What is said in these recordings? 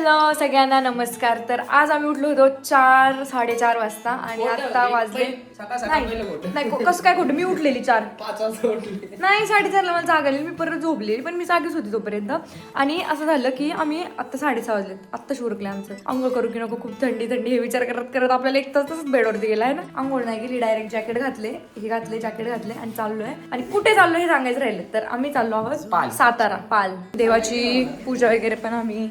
Hello सगळ्यांना नमस्कार. तर आज आम्ही उठलो होतो 4-4:30 वाजता आणि आता वाजले नाही कसं काय खोटं, मी उठलेली 4 नाही 4:30ला मला जाग आली. मी परत झोपलेली पण मी जागीच होती तोपर्यंत. आणि असं झालं की आम्ही आता 6:30 वाजलेत, आत्ता उरकले आमचं. आंघोळ करू की नको, खूप थंडी थंडी हे विचार करत करत आपल्याला एक तास तसंच बेडवरती गेला आहे ना. आंघोळ नाही गेली, डायरेक्ट जॅकेट घातले, हे घातले, जॅकेट घातले आणि चाललोय. आणि कुठे चाललो हे सांगायचं राहिलं तर आम्ही चाललो आहोत सातारा पाल. देवाची पूजा वगैरे पण आम्ही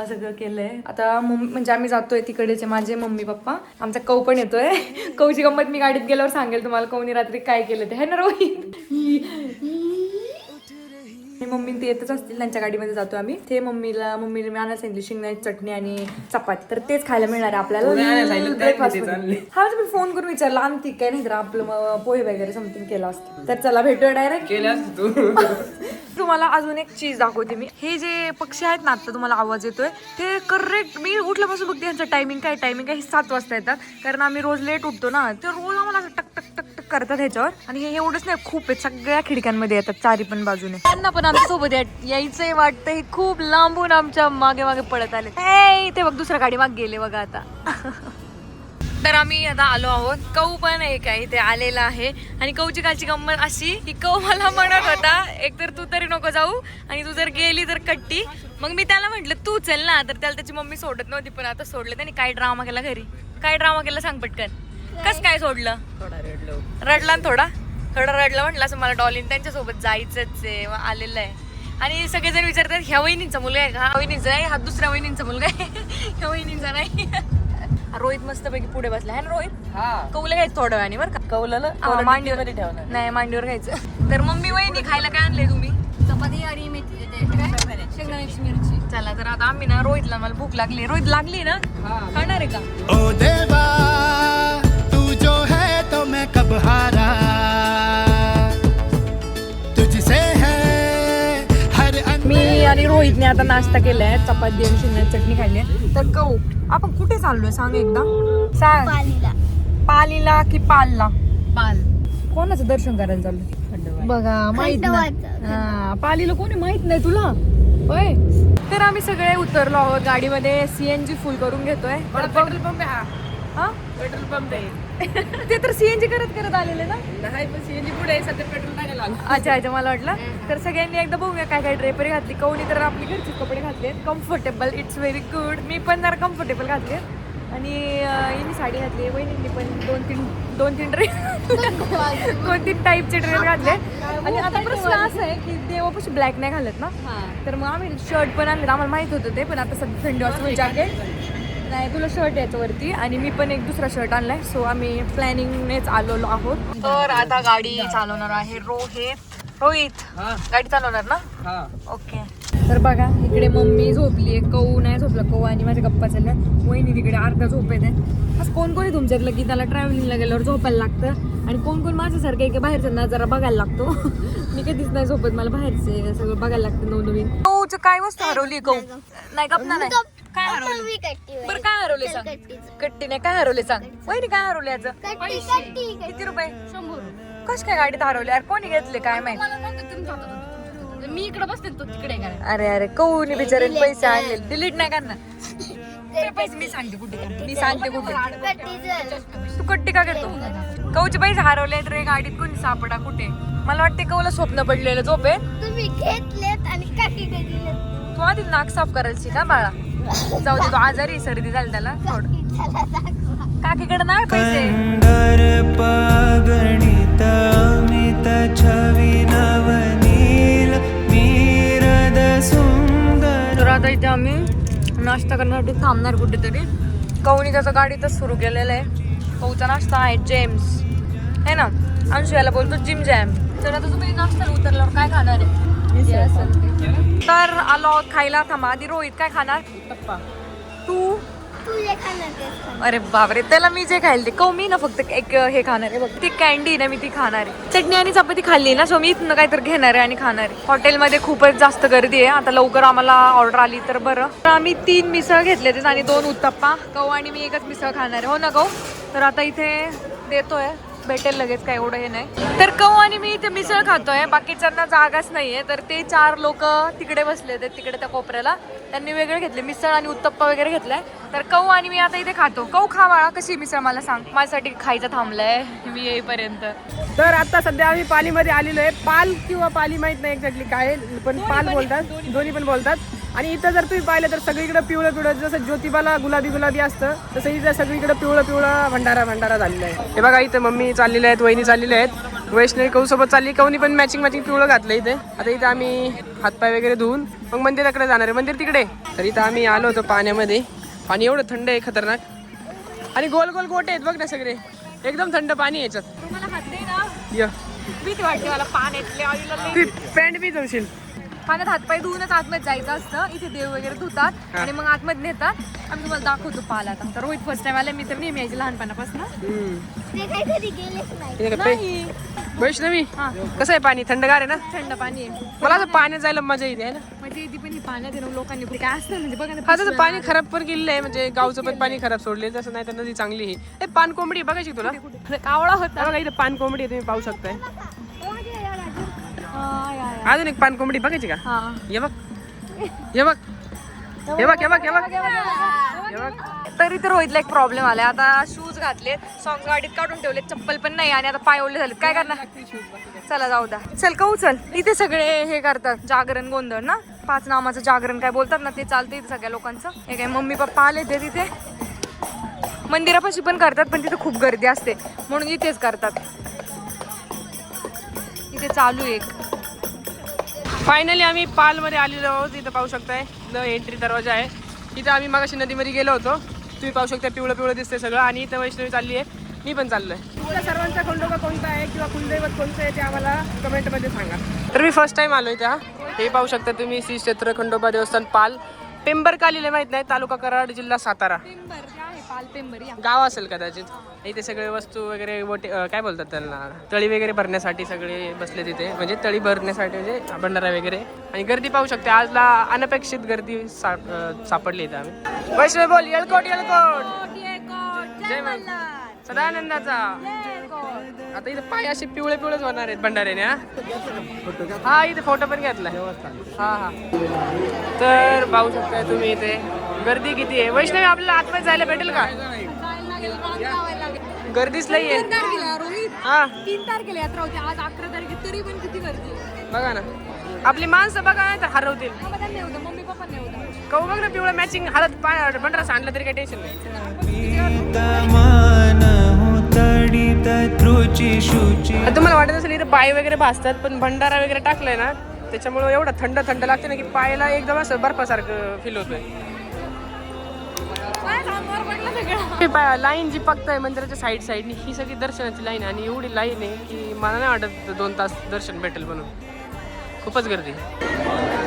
सगळं केलंय. आता म्हणजे आम्ही जातोय तिकडेचे माझे मम्मी पप्पा, आमचा कौ पण येतोय. कौची गंमत मी गाडीत गेल्यावर सांगेल तुम्हाला कौनी रात्री काय केलं ते, है ना रोहित. मम्मी ते येतच असतील, त्यांच्या गाडीमध्ये जातो आम्ही. ते मम्मीने आणायला सांगितली शेंगदाण्याची चटणी आणि चपाती, तर तेच खायला मिळणार आहे आपल्याला ब्रेकफास्ट. हा मी फोन करून विचारला आणती काय, नाही तर आपलं पोहे वगैरे समथिंग केलं असतं. तर चला भेटूया डायरेक्ट. तुम्हाला अजून एक चीज दाखवते मी. हे जे पक्षी आहेत ना, आता तुम्हाला आवाज येतोय ते करेक्ट मी उठल्यापासून बघते यांचं टायमिंग काय हे 7 वाजता येतात. कारण आम्ही रोज लेट उठतो ना, तर रोज आम्हाला असं टक टक टक टक करतात ह्याच्यावर. आणि हे एवढंच नाही, खूप आहेत, सगळ्या खिडक्यांमध्ये येतात चारी पण बाजूने. त्यांना पण आमच्या सोबत यायचंय वाटतं. हे खूप लांबून आमच्या मागे मागे पळत आले. ते बघ दुसऱ्या गाडी मागे गेले बघा आता. तर आम्ही आता आलो आहोत. कौ पण एक आहे इथे आलेला आहे. आणि कौची कालची गंमत अशी की कौ मला म्हणत होता एक तर तू तरी नको जाऊ आणि तू जर गेली तर कट्टी. मग मी त्याला म्हंटल तू चल ना, तर त्याला त्याची मम्मी सोडत नव्हती. पण आता सोडलं त्याने. काय ड्रामा केला घरी, काय ड्रामा केला सांग पटकन. कस काय सोडलं? रडला ना थोडा रडला. म्हटलं असं मला डॉलीन त्यांच्यासोबत जायचंच आहे, आलेलं आहे. आणि सगळेजण विचारतात ह्या वहिनींचा मुलगा आहे का? वहिनीचा आहे हा, दुसऱ्या वहिनींचा मुलगा आहे. ह्या वहिनींचा नाही. रोहित मस्त पैकी पुढे बसला आहे ना रोहित. कौला घ्यायचं थोडं वेळाने बरं का. कौला मांडीवर ठेवणार नाही, मांडीवर घ्यायचं. तर मम्मी वहिनी खायला काय आणले तुम्ही? चपाती आणि मेथी शेंगदाण्याची मिरची. चला तर आता आम्ही ना रोहितला, मला भूक लागली. रोहित लागली ना, खाणार आहे का? ओ देवा तू जो है तो मैं कब हारा, तुझसे है हर मी आणि रोहितने आता नाश्ता केलाय, चपाती आणि शेंगदाण्याची चटणी खाल्ली. तर कौ आपण कुठे चाललोय सांग एकदा, सांग. पालीला की पालला? पाल. कोणाचं दर्शन करायला चाललोय बघा, माहित नाही. पालीला कोणी माहित नाही तुला होय. तर आम्ही सगळे उतरलो आहोत गाडीमध्ये. सीएनजी फुल करून घेतोय. पेट्रोल पंप आहे हा, पेट्रोल पंप आहे. ते तर सीएनजी करत आलेले ना. नाही पण सीएनजी पुढे आहे, सध्या पेट्रोल टाकायला आलो. अच्छा मला वाटलं. तर सगळ्यांनी एकदा बघूया काय काय ड्रेपरी घातली. कौनी तर आपली घरचे कपडे घातले, कम्फर्टेबल, इट्स व्हेरी गुड. मी पण जरा कम्फर्टेबल घातले. आणि हिने साडी घातली, वहिनींनी पण दोन तीन टाईपचे ड्रेस घातले. आणि आता प्रश्न असा आहे की देवापाशी ब्लॅक नाही घालत ना, तर मग आम्ही शर्ट पण आणले. आम्हाला माहित होतं ते, पण आता सध्या थंडी वाजता जॅकेट नाही, तुला शर्ट याच्यावरती. आणि मी पण एक दुसरा शर्ट आणलाय. सो आम्ही प्लॅनिंगनेच आलेलो आहोत. तर आता गाडी चालवणार आहे रोहित गाडी चालवणार ना. ओके. तर बघा इकडे मम्मी झोपली, कौ नाही झोपला. कौ आणि माझ्या गप्पा चालल्या. वहिनी तिकडे अर्धा झोपेत आहे. असं कोण कोणी तुमच्यातलं की त्याला ट्रॅव्हलिंगला गेल्यावर झोपायला लागतं, आणि कोण कोण माझ्यासारखं की बाहेरचा नजारा बघायला लागतो. मी कधीच नाही झोपत, मला बाहेरचे सगळं बघायला लागतं नवनवीन. कौच काय वस्तू हरवली? कौ नाही गपना नाही. काय हरवली बरं? काय हरवले सांग. कट्टीने काय हरवले सांग. वहिनी काय हरवले याचं? किती रुपये? 100. कश काय गाडीत हरवले यार? कोणी घेतले काय माहिती. मी इकडे बसते तो तिकडे काय. अरे कौनी बिचारे पैसे आणले, डिलीट नाही करणार ते पैसे. मी सांगते कुठे, तू कट्टी का करतो? कौचे पैसे हरवले तर गाडीत कोणी सापडा कुठे. मला वाटते कौला स्वप्न पडलेलं झोपे. तुम्ही घेतलेत आणि काकीकडे दिलेत. तू आधी नाक साफ करायची का बाळा? जाऊ दे, तो आजारी सर्दी झाली त्याला. काकीकडे नाही पैसे. तर आता इथे आम्ही नाश्ता करण्यासाठी थांबणार कुठेतरी. कौनी त्याचं गाडीतच सुरू केलेलं आहे. कौचा नाश्ता आहे जेम्स, है ना. अंशू याला बोलतो जिम जॅम. तर आता तुम्ही नाश्त्याला उतरल्यावर काय खाणार आहे? तर आलो खायला. थांबा आधी रोहित काय खाणार? तू जे खाणार तेच खाणार. अरे बापरे, त्याला मी जे खायला ते. कौ मी ना फक्त एक हे खाणार आहे बघ, ती कॅन्डी ना, मी ती खाणार आहे. चटणी आणि चपाती खाल्ली ना, सो मी इथनं काहीतरी घेणार आहे आणि खाणार आहे. हॉटेलमध्ये खूपच जास्त गर्दी आहे. आता लवकर आम्हाला ऑर्डर आली तर बरं. तर आम्ही 3 मिसळ घेतले आणि 2 उत्तप्पा. कौ आणि मी एकच मिसळ खाणार आहे, हो ना कौ? तर आता इथे देतोय भेटेल लगेच, काय एवढं हे नाही. तर कौ आणि मी इथे मिसळ खातोय, बाकीच्यांना जागाच नाहीये. तर ते 4 लोक तिकडे बसले होते, तिकडे त्या कोपऱ्याला. त्यांनी वेगळे घेतले मिसळ आणि उत्तप्पा वगैरे घेतलाय. तर कौ आणि मी आता इथे खातो. कौ खा बाळा, कशी मिसळ मला सांग, माझ्यासाठी खायचं थांबलंय मी येईपर्यंत. तर आता सध्या आम्ही पालीमध्ये आलेलो आहे. पाल किंवा पाली माहित नाही एक्झॅक्टली काय आहे, पण पाल बोलतात, दोन्ही पण बोलतात. आणि इथं जर तुम्ही पाहिलं तर सगळीकडे पिवळं पिवळं, जसं ज्योतिबाला गुलाबी गुलाबी असतं तसं इथं सगळीकडे पिवळं पिवळं भंडारा झालेला आहे. हे बघा इथं मम्मी चाललेले आहेत, वहिनी चाललेले आहेत, वैष्णवी कौ सोबत चालली. कौनी पण मॅचिंग पिवळं घातलं इथे. आता इथं आम्ही हातपाय वगैरे धुवून मग मंदिराकडे जाणार आहे, मंदिर तिकडे. तर इथं आम्ही आलो होतो पाण्यामध्ये. पाणी एवढं थंड आहे खतरनाक, आणि गोल गोल गोटे आहेत बघ ना सगळे, एकदम थंड पाणी आहे याच्यात. तुम्हाला हात दे ना, य भीती वाटते मला पाण्यातले. ती पॅन्ट बी जाऊशील. पाण्यात हातपाय धुवूनच आतमध्ये जायचं असतं. इथे देव वगैरे धुतात आणि मग आतमध्ये नेतात. आम्ही तुम्हाला दाखवतो पाल आता. तर रोहित फर्स्ट टाइम आले, मी तर नेहमी यायची लहानपणापासून. ते काही कधी गेलेच नाही. वैष्णवी कसं आहे पाणी, थंडगार आहे ना? थंड पाणी आहे. मला असं पाण्यात जायला मजा येते आहे ना. म्हणजे इथे पण ही पाण्यात आहे ना, लोकांनी काय असतं म्हणजे बघा ना. हा तसं पाणी खराब पण केलेलं आहे, म्हणजे गावचं पण पाणी खराब सोडले, तसं नाही तर नदी चांगली आहे. पान कोंबडी बघायची तुला, कावळा होता बघा इथे पान कोंबडी आहे, तुम्ही पाहू शकताय. अजून एक पान कोंबडी बघायची का? हे बघ हे बघ हे बघ हे बघ हे बघ हे बघ. तरी तर रोहितला एक प्रॉब्लेम आलाय. आता शूज घातले, सॉंग्स गाडीत काढून ठेवले, चप्पल पण नाही, आणि आता पाय ओले झाले. काय करणार? चला जाऊ द्या. चल कऊ चल. इथे सगळे हे करतात जागरण गोंधळ ना, 5 नामाचं जागरण काय बोलतात ना, ते चालतं इथे सगळ्या लोकांचं. हे काय मम्मी पप्पा आले ते तिथे. मंदिरापाशी पण करतात, पण तिथे खूप गर्दी असते म्हणून इथेच करतात. इथे चालू एक. फायनली आम्ही पालमध्ये आलेलो आहोत. इथं पाहू शकताय एंट्री दरवाजा आहे. इथं आम्ही मागाशी नदीमध्ये गेलो होतो, तुम्ही पाहू शकता पिवळं पिवळं दिसतंय सगळं. आणि इथं वैष्णवी चालली आहे, मी पण चाललोय. तुमच्या सर्वांचा खंडोबा कोणता आहे किंवा कुलदैवत कोणतं आहे ते आम्हाला कमेंटमध्ये सांगा. तर मी फर्स्ट टाइम आलोय त्या. हे पाहू शकता तुम्ही, श्री क्षेत्र खंडोबा देवस्थान पाल, पेंबरकालीला माहित नाही, तालुका कराड, जिल्हा सातारा. गाव असेल कदाचित. इथे सगळे वस्तू वगैरे काय बोलतात त्यांना, तळी वगैरे भरण्यासाठी सगळे बसले तिथे, म्हणजे तळी भरण्यासाठी, म्हणजे भंडारा वगैरे. आणि गर्दी पाहू शकते, आजला अनपेक्षित गर्दी सापडली इथं आम्ही. वैष्णव बोल, येळकोट येळकोट, जय मल्हार, सदानंदाचा. आता इथे पाय असे पिवळे पिवळेच होणार आहेत भंडाऱ्याने. हा इथे फोटो पण घेतलाय. हा तर पाहू शकताय तुम्ही इथे गर्दी किती आहे. वैष्णवी आपल्याला आतमध्ये जायला भेटेल का? गर्दीच नाहीये. हा 3 तारखेला यात्रा होती, आज 11 तारखे, तरी पण किती गर्दी. बघा ना, आपली माणसं बघा नाही तर हरवतील. मम्मी पप्पा नाही होता. कहू बघ ना पिवळं मॅचिंग हालत भंडारा सांडलं तरी काही टेन्शन नाही. तुम्हाला वाटत असेल इथे पाय वगैरे भासतात, पण भंडारा वगैरे टाकलाय ना त्याच्यामुळे एवढं थंड थंड लागते ना की पायाला एकदम असं बर्फासारखं फील होतोय. लाईन जी पकताय मंदिराच्या साईडनी ही सगळी दर्शनाची लाईन, आणि एवढी लाईन आहे की मला नाही वाटत 2 तास दर्शन भेटेल म्हणून. खूपच गर्दी.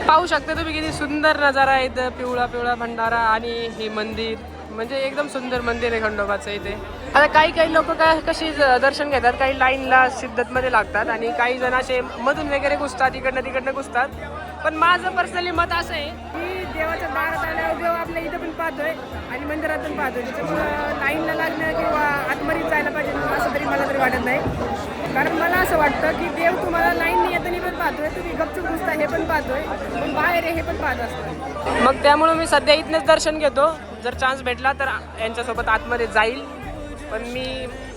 पाहू शकता तुम्ही किती सुंदर नजारा आहे इथं, पिवळा पिवळा भंडारा आणि हे मंदिर, म्हणजे एकदम सुंदर मंदिर आहे खंडोबाचं इथे. आता काही लोक काय कशी दर्शन घेतात, काही लाईनला शिद्दतमध्ये लागतात आणि काही जण असे मधून वगैरे घुसतात, इकडनं घुसतात. पण माझं पर्सनली मत असं आहे की देवाच्या दारात आल्यावर देव आपल्या इथं पण पाहतोय आणि मंदिरात पण पाहतोय, त्याच्यामुळं लाईनला लागणं किंवा आतमध्ये जायला पाहिजे असं तरी मला तरी वाटत नाही. कारण मला असं वाटतं की देव तुम्हाला लाईनने येताना पण पाहतोय, तुम्ही गपचूप घुसता हे पण पाहतोय, पण बाहेर हे पण पाहत असतं. मग त्यामुळे मी सध्या इथनंच दर्शन घेतो. जर चान्स भेटला तर यांच्यासोबत आतमध्ये जाईल, पण मी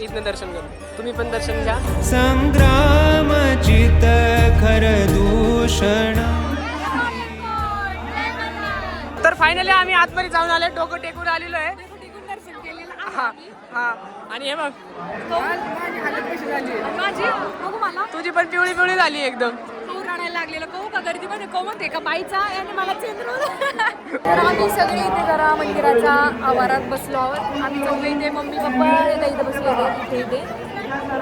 इथनं दर्शन घेतो. तुम्ही पण दर्शन घ्या. संग्राम चित खर दूषण. तर फायनली आम्ही आतमध्ये जाऊन आले, डोकं टेकून आलेलो आहे. हा आणि हे बघ तुझी पण पिवळी पिवळी झाली एकदम. रडायला लागलेलं कहू का गर्दीमध्ये, कोमत आहे का बाईचा आणि मला चेंद्र. तर आम्ही सगळे इथे जरा मंदिराच्या आवारात बसलो आहोत. आम्ही चौघे इथे, मम्मी पप्पा इथे बसलो होते इथे.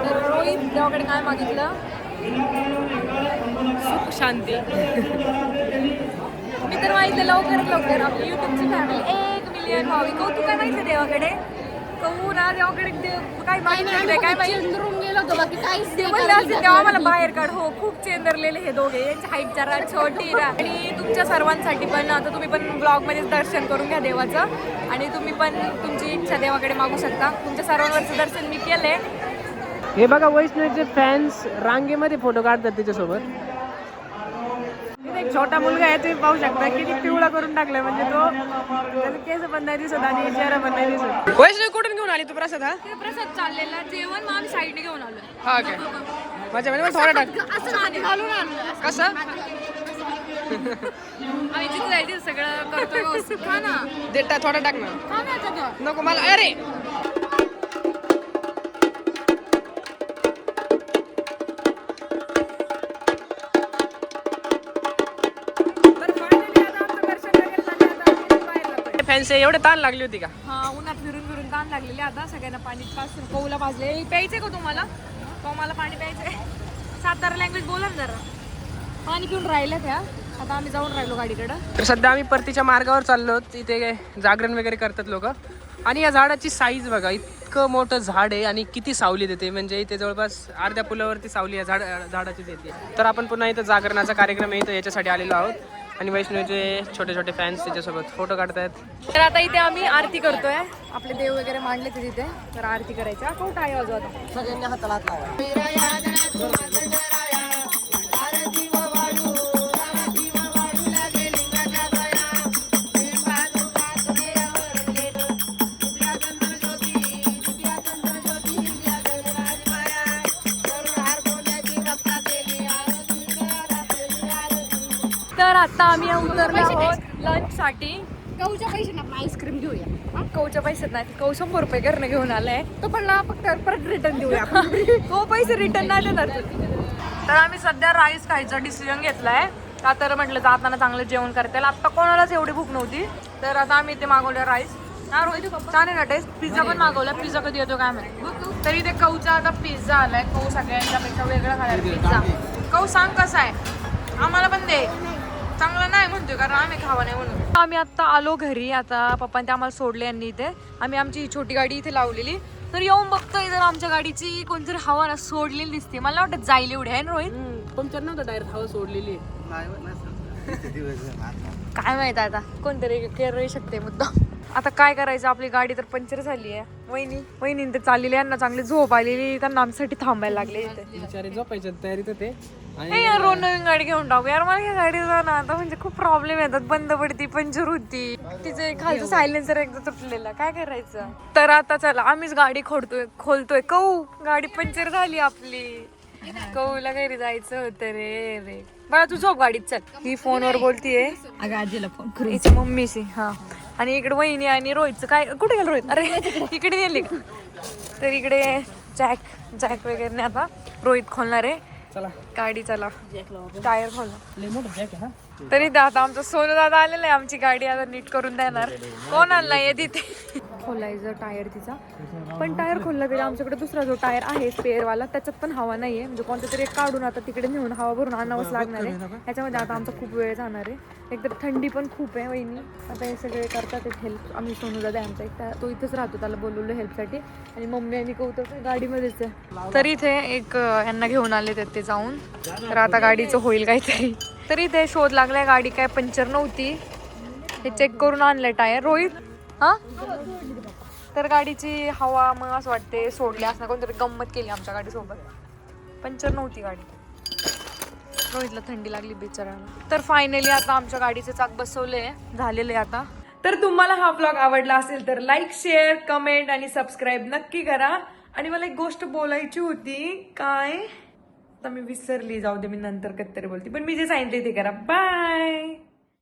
तर रोहित देवाकडे काय मागितलं? सुख शांती. मी तर माहिती लवकर आपली युट्यूबची फॅमिली 1 मिलियन व्हावी. कहू तू काय माहिती देवाकडे? कहू ना देवाकडे काय माहिती काय माहिती तेव्हा मला बाहेर काढ. हो खूप चेंदरलेले हे दोघे, यांची हाईट जरा छोटी ना. आणि तुमच्या सर्वांसाठी पण आता तुम्ही पण ब्लॉगमध्येच दर्शन करून घ्या देवाचं, आणि तुम्ही पण तुमची इच्छा देवाकडे मागू शकता. तुमच्या सर्वांवरचं दर्शन मी केलंय. हे बघा वैष्णवीचे फॅन्स रांगेमध्ये फोटो काढतात त्याच्यासोबत. एक छोटा मुलगा आहे, तुम्ही पाहू शकता किती पिवळा करून टाकलाय, म्हणजे तो त्याचे केस पण नाही दिसत आणि चेहरा पण नाही दिसत. वैष्णवी कुठून घेऊन आली तू प्रसाद? हा ते प्रसाद चाललेला जेवण मग आम्ही साईडने घेऊन आलो. हा काय माझ्या म्हणजे थोडा टाक. असं नाही घालून आणलं. कसं आम्ही जिथे जाईल तिथे सगळं करतो व्यवस्थित. खा ना, देता थोडा टाक ना. खा ना सगळं. नको मला. अरे फॅन्स एवढे ताण लागली होती का? हा, उन्हात फिरून फिरून ताण लागलेले. आता सगळ्यांना पाणी पासून कौला पाजले. प्यायचंय का तुम्हाला? तो मला पाणी प्यायचंय. सातारा लँग्वेज बोला ना जरा. पाणी पिऊन राहिलं त्या. आता आम्ही जाऊन राहिलो गाडीकडं. तर सध्या आम्ही परतीच्या मार्गावर चाललो. तिथे जागरण वगैरे करतात लोक. आणि या झाडाची साईज बघा, इतकं मोठं झाड आहे आणि किती सावली देते. म्हणजे इथे जवळपास अर्ध्या पुलावरती सावली या झाडाची देते. तर आपण पुन्हा इथं जागरणाचा कार्यक्रम आहे, इथं याच्यासाठी आलेलो आहोत. आणि वैष्णवीचे छोटे छोटे फॅन्स त्याच्यासोबत फोटो काढतायत. तर आता इथे आम्ही आरती करतोय. आपले देव वगैरे मांडले ते तिथे. तर आरती करायची. कोण आहे अजून आता? सगळ्यांनी हाताला हात लावा. तर आता आम्ही उतरलो आहोत लंच साठी. गहूच्या पैशाने आपण आईस्क्रीम घेऊया. कौच्या पैसे नाही, कौ 100 रुपये घरनं घेऊन आलाय. तो पण फक्त परत रिटर्न देऊया. तो पैसे रिटर्न नाही देणार. तर आम्ही सध्या राईस खायचा डिसिजन घेतलाय. का तर म्हटलं जाताना चांगलं जेवण करता येईल. आता कोणालाच एवढी भूक नव्हती. तर आता आम्ही इथे मागवलं राईस. छान आहे ना टेस्ट. पिझ्झा पण मागवला. पिझ्झा कधी येतो काय माहिती. तर इथे कौचा आता पिझ्झा आलाय. कौ सगळ्यांच्यापेक्षा वेगळा खाणार पिझ्झा. कौ सांग कसा आहे? आम्हाला पण दे. चांगलं नाही म्हणतोय कारण आम्ही खावा नाही म्हणून. आम्ही आता आलो घरी. आता पप्पांनी आम्हाला सोडले यांनी इथे. आम्ही आमची छोटी गाडी इथे लावलेली. तर येऊन बघतोय तर आमच्या गाडीची कोणतरी हवा ना सोडलेली दिसते. मला वाटतं जाईल एवढी आहे ना रोहित? पंक्चर नव्हतं, डायरेक्ट हवा सोडलेली. काय माहित आता कोणतरी करू शकते मुद्दा. आता काय करायचं, आपली गाडी तर पंक्चर झाली आहे. वहिनी ते चाललेली, यांना चांगली झोप आलेली. त्यांना आमच्यासाठी थांबायला लागले इथे. बिचारे झोपायच्या तयारीत होते. हे यार रोज नवीन गाडी घेऊन टाकू यार. मला या गाडीचा ना आता म्हणजे खूप प्रॉब्लेम येतात. बंद पडती, पंक्चर होती. तिचे खालचं सायलेन्सर एकदा तुटलेला. काय करायचं. तर आता चला आम्हीच गाडी खोलतोय. कऊ गाडी पंक्चर झाली आपली. कऊला घरी जायचं होतं रे. बघा तू झोप गाडीत चल. ही फोनवर बोलतीये. अगं आजीला फोन करू. हिची मम्मीशी. हा, आणि इकडे वहिनी आणि रोहितचं काय. कुठे गेलं रोहित? अरे इकडे गेली का? तर इकडे जॅक वगैरे नाही. आता रोहित खोलणार आहे. चला गाडी. चला टायर खोला. लय मोठं जॅक आहे हा. तरी आता आमचा सोनू दादा आलेला आहे. आमची गाडी आता नीट करून देणार. कोण आणलाय तिथे? खोलायचं टायर तिचा. पण टायर खोलला तरी आमच्याकडे दुसरा जो टायर आहे स्पेअरवाला त्याच्यात पण हवा नाहीये. म्हणजे कोणतं तरी एक काढून आता तिकडे नेऊन हवा भरून आणावंच लागणार आहे. ह्याच्यामध्ये आता आमचा खूप वेळ जाणार आहे. एकतर थंडी पण खूप आहे. वहिनी आता हे सगळे करतात हेल्प. आम्ही सोनू दादा आमचा एक तो इथंच राहतो. त्याला बोलवलं हेल्पसाठी. आणि मम्मी आणि कौतुक गाडीमध्येच आहे. तर इथे एक यांना घेऊन आले ते जाऊन. तर आता गाडीचं होईल काहीतरी. तरी इथे शोध लागलाय. गाडी काय पंक्चर नव्हती. हे चेक करून आणलंय टायर. रोहित हा, तर गाडीची हवा मग असं वाटते सोडली असणार. कोणतरी गंमत केली आमच्या गाडीसोबत. पंक्चर नव्हती गाडी. रोहितला थंडी लागली बिचाराला. तर फायनली आता आमच्या गाडीचे चाक बसवले झालेले आता. तर तुम्हाला हा ब्लॉग आवडला असेल तर लाईक, शेअर, कमेंट आणि सबस्क्राईब नक्की करा. आणि मला एक गोष्ट बोलायची होती. काय आता मी विसरली. जाऊ दे, मी नंतर कधीतरी बोलते. पण मी जे सांगितले ते करा. बाय.